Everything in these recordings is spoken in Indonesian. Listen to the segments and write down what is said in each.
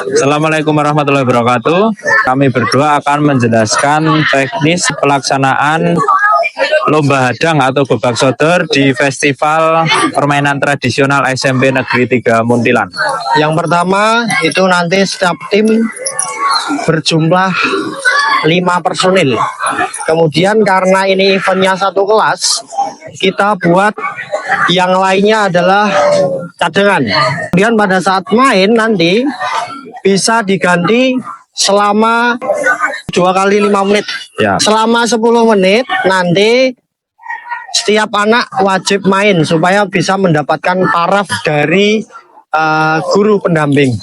Assalamualaikum warahmatullahi wabarakatuh. Kami berdua akan menjelaskan teknis pelaksanaan lomba hadang atau gobak sodor di Festival Permainan Tradisional SMP Negeri 3 Muntilan. Yang pertama itu nanti setiap tim berjumlah 5 personil. Kemudian karena ini eventnya satu kelas, kita buat yang lainnya adalah cadangan. Kemudian pada saat main nanti bisa diganti selama 2 kali 5 menit. Ya. Selama 10 menit nanti setiap anak wajib main supaya bisa mendapatkan paraf dari guru pendamping.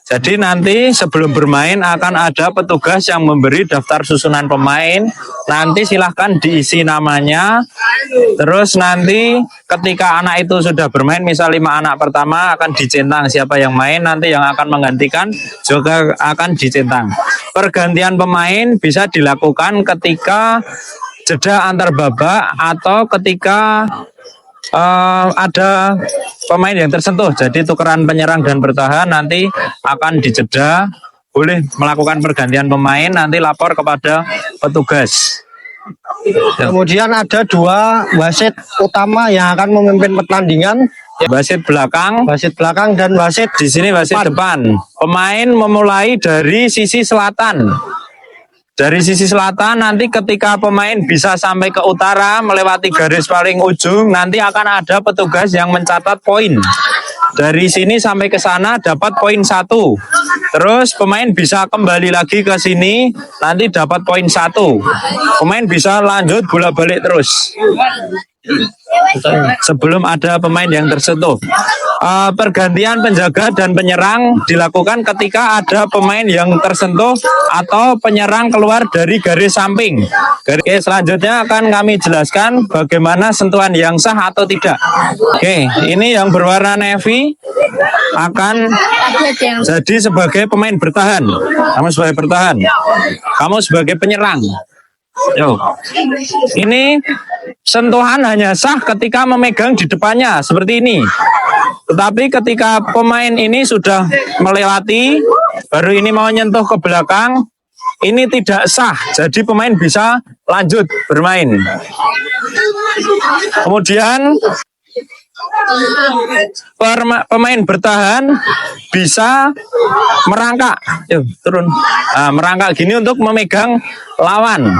Jadi nanti sebelum bermain akan ada petugas yang memberi daftar susunan pemain. Nanti silahkan diisi namanya. Terus nanti ketika anak itu sudah bermain, misal 5 anak pertama akan dicentang siapa yang main. Nanti yang akan menggantikan juga akan dicentang. Pergantian pemain bisa dilakukan ketika jeda antar babak atau ketika ada pemain yang tersentuh, jadi tukeran penyerang dan bertahan nanti akan dijeda. Boleh melakukan pergantian pemain, nanti lapor kepada petugas. Kemudian ada 2 wasit utama yang akan memimpin pertandingan. Wasit belakang Dan wasit di sini, wasit depan. Pemain memulai dari sisi selatan. Dari sisi selatan nanti ketika pemain bisa sampai ke utara melewati garis paling ujung, nanti akan ada petugas yang mencatat poin. Dari sini sampai ke sana dapat poin 1. Terus pemain bisa kembali lagi ke sini, nanti dapat poin 1. Pemain bisa lanjut bolak-balik terus sebelum ada pemain yang tersentuh. Pergantian penjaga dan penyerang dilakukan ketika ada pemain yang tersentuh atau penyerang keluar dari garis samping. Oke, selanjutnya akan kami jelaskan bagaimana sentuhan yang sah atau tidak. Oke, ini yang berwarna navy akan jadi sebagai pemain bertahan. Kamu sebagai bertahan. Kamu sebagai penyerang. Yo. Ini sentuhan hanya sah ketika memegang di depannya seperti ini. Tetapi ketika pemain ini sudah melewati, baru ini mau nyentuh ke belakang, ini tidak sah. Jadi pemain bisa lanjut bermain. Kemudian pemain bertahan bisa merangkak, turun, merangkak gini untuk memegang lawan.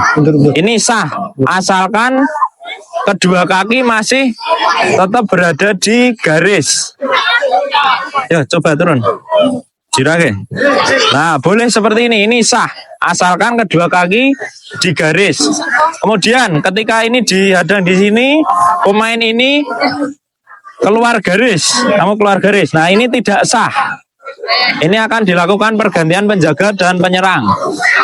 Ini sah, asalkan kedua kaki masih tetap berada di garis. Coba turun. Jirage. Nah, boleh seperti ini sah, asalkan kedua kaki di garis. Kemudian ketika ini dihadang di sini, pemain ini keluar garis, kamu keluar garis. Nah, ini tidak sah. Ini akan dilakukan pergantian penjaga dan penyerang.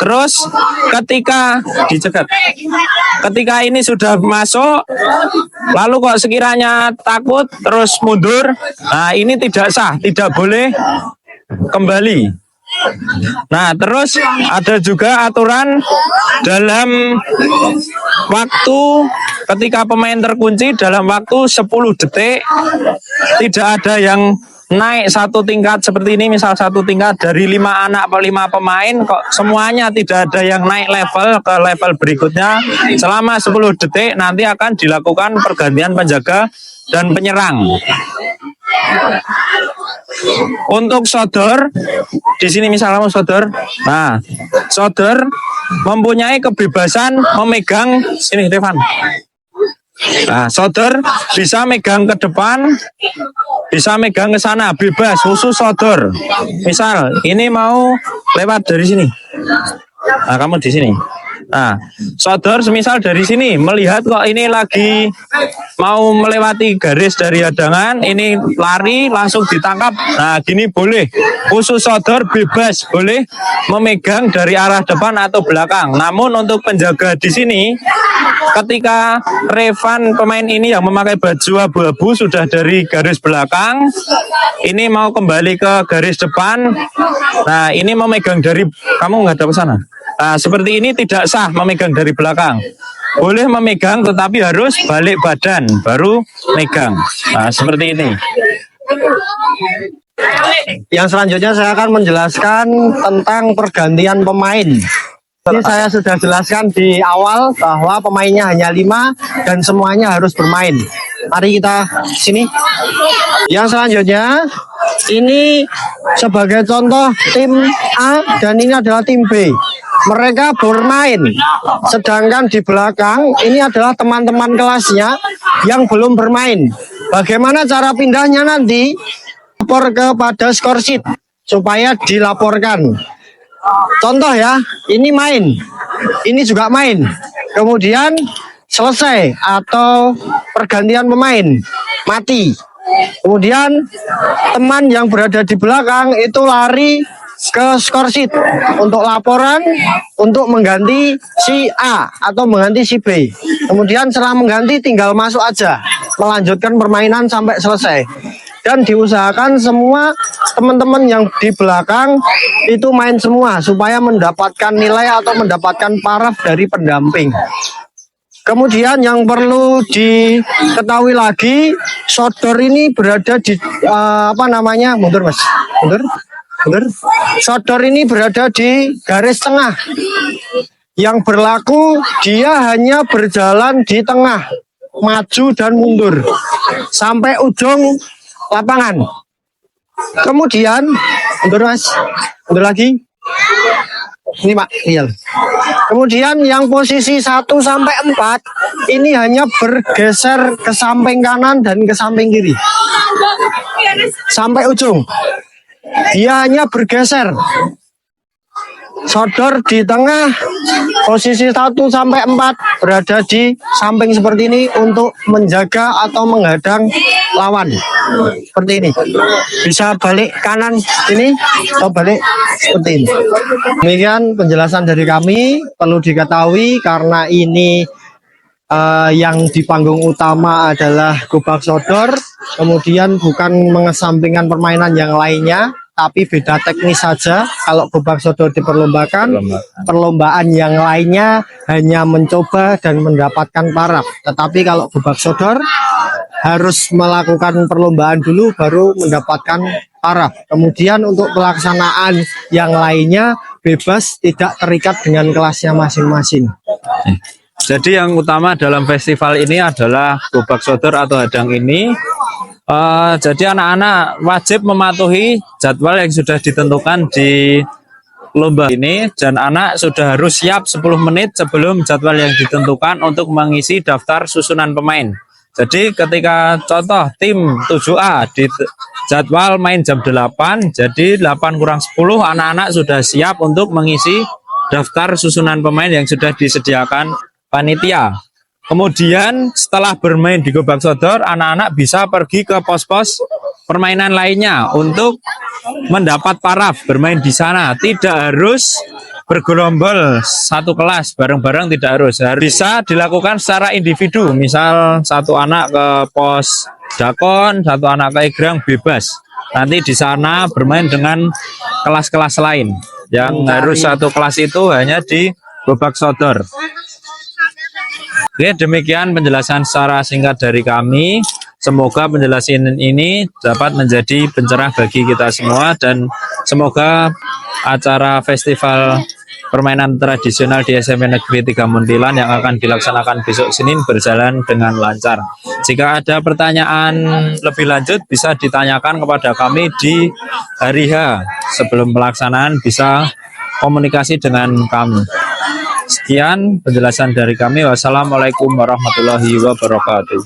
Terus ketika dicegat, ketika ini sudah masuk, lalu kok sekiranya takut terus mundur, nah ini tidak sah, tidak boleh kembali. Nah, terus ada juga aturan dalam waktu ketika pemain terkunci dalam waktu 10 detik tidak ada yang naik 1 tingkat seperti ini, misal 1 tingkat dari 5 anak atau 5 pemain, kok semuanya tidak ada yang naik level ke level berikutnya. Selama 10 detik nanti akan dilakukan pergantian penjaga dan penyerang. Untuk sodor, di sini misalnya sodor. Nah, sodor mempunyai kebebasan memegang ini, Devan. Nah, sodor bisa megang ke depan, bisa megang ke sana, bebas, khusus sodor. Misal ini mau lewat dari sini. Nah, kamu di sini. Nah, sodor semisal dari sini melihat kok ini lagi mau melewati garis dari hadangan, ini lari langsung ditangkap. Nah, gini boleh. Khusus sodor bebas, boleh memegang dari arah depan atau belakang. Namun untuk penjaga di sini, ketika Revan pemain ini yang memakai baju abu-abu sudah dari garis belakang, ini mau kembali ke garis depan. Nah, ini memegang dari, kamu nggak ada ke sana. Nah, seperti ini tidak sah memegang dari belakang. Boleh memegang tetapi harus balik badan baru megang. Nah, seperti ini. Yang selanjutnya saya akan menjelaskan tentang pergantian pemain. Ini saya sudah jelaskan di awal bahwa pemainnya hanya 5 dan semuanya harus bermain. Mari kita sini. Yang selanjutnya ini sebagai contoh tim A dan ini adalah tim B. Mereka bermain, sedangkan di belakang ini adalah teman-teman kelasnya yang belum bermain. Bagaimana cara pindahnya nanti? Lapor kepada skor sheet supaya dilaporkan. Contoh ya, ini main, ini juga main. Kemudian selesai atau pergantian pemain mati. Kemudian teman yang berada di belakang itu lari ke skor sheet untuk laporan untuk mengganti si A atau mengganti si B. Kemudian setelah mengganti tinggal masuk aja, melanjutkan permainan sampai selesai. Dan diusahakan semua teman-teman yang di belakang itu main semua supaya mendapatkan nilai atau mendapatkan paraf dari pendamping. Kemudian yang perlu diketahui lagi, shotdoor ini berada di mundur mas, mundur. Shotdoor ini berada di garis tengah. Yang berlaku dia hanya berjalan di tengah, maju dan mundur sampai ujung lapangan. Kemudian mundur mas, mundur lagi. Ini Pak, iya. Kemudian yang posisi 1 sampai 4 ini hanya bergeser ke samping kanan dan ke samping kiri sampai ujung. Dia hanya bergeser. Shotdoor di tengah, posisi 1 sampai 4 berada di samping seperti ini untuk menjaga atau menghadang lawan. Seperti ini. Bisa balik kanan ini atau balik seperti ini. Demikian penjelasan dari kami. Perlu diketahui karena ini yang di panggung utama adalah gobak shotdoor, kemudian bukan mengesampingkan permainan yang lainnya, tapi beda teknis saja. Kalau gobak shotdoor diperlombakan, perlombaan yang lainnya hanya mencoba dan mendapatkan paraf. Tetapi kalau gobak shotdoor harus melakukan perlombaan dulu baru mendapatkan paraf. Kemudian untuk pelaksanaan yang lainnya bebas, tidak terikat dengan kelasnya masing-masing. Jadi yang utama dalam festival ini adalah gobak shotdoor atau hadang ini. Jadi anak-anak wajib mematuhi jadwal yang sudah ditentukan di lomba ini, dan anak sudah harus siap 10 menit sebelum jadwal yang ditentukan untuk mengisi daftar susunan pemain. Jadi ketika contoh tim 7A di jadwal main jam 8, jadi 8 kurang 10 anak-anak sudah siap untuk mengisi daftar susunan pemain yang sudah disediakan panitia. Kemudian setelah bermain di gobak shotdoor, anak-anak bisa pergi ke pos-pos permainan lainnya untuk mendapat paraf bermain di sana. Tidak harus bergerombol satu kelas bareng-bareng, tidak harus. Bisa dilakukan secara individu. Misal satu anak ke pos dakon, satu anak ke egrang, bebas. Nanti di sana bermain dengan kelas-kelas lain. Yang harus satu kelas itu hanya di gobak shotdoor. Oke, demikian penjelasan secara singkat dari kami. Semoga penjelasan ini dapat menjadi pencerah bagi kita semua, dan semoga acara festival permainan tradisional di SMP Negeri 3 Muntilan yang akan dilaksanakan besok Senin berjalan dengan lancar. Jika ada pertanyaan lebih lanjut bisa ditanyakan kepada kami di hari H. Sebelum pelaksanaan bisa komunikasi dengan kami. Sekian penjelasan dari kami. Wassalamualaikum warahmatullahi wabarakatuh.